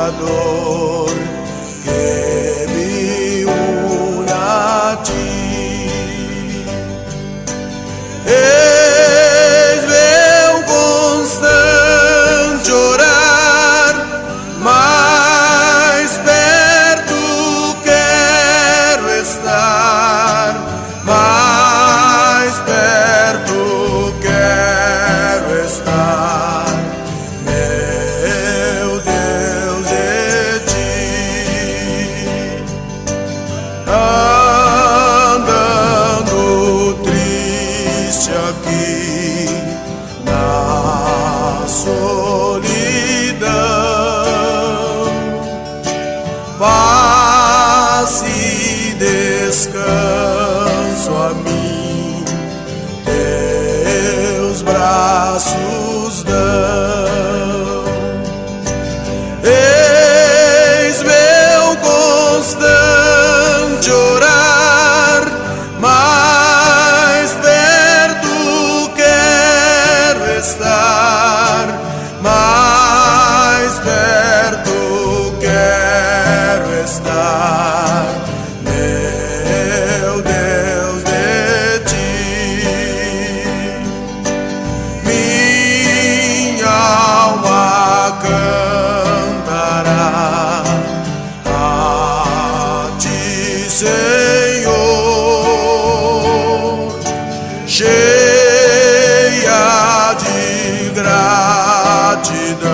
Salvador que me une a ti. Eis meu constante orar, mais perto quero estar, mais perto quero estar, meu Deus, de ti. Andando triste aqui na solidão, paz e descanso a mim teus braços dão. Eis meu constante orar, mais perto quero estar, mais perto quero estar, meu Deus, de ti. Minha alma cantará a ti, Senhor, cheia de gratidão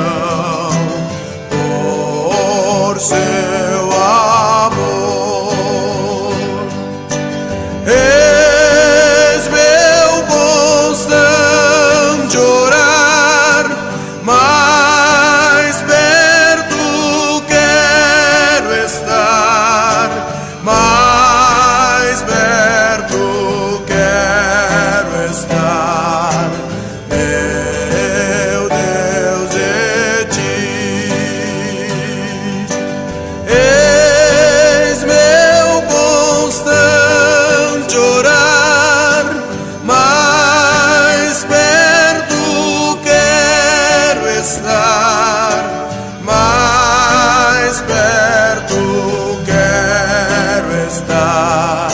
por seu amor. Eis meu constante orar, mais perto quero estar, mais perto quero estar, meu Deus, de ti. Eis meu constante orar, mais perto quero estar, mais perto quero estar,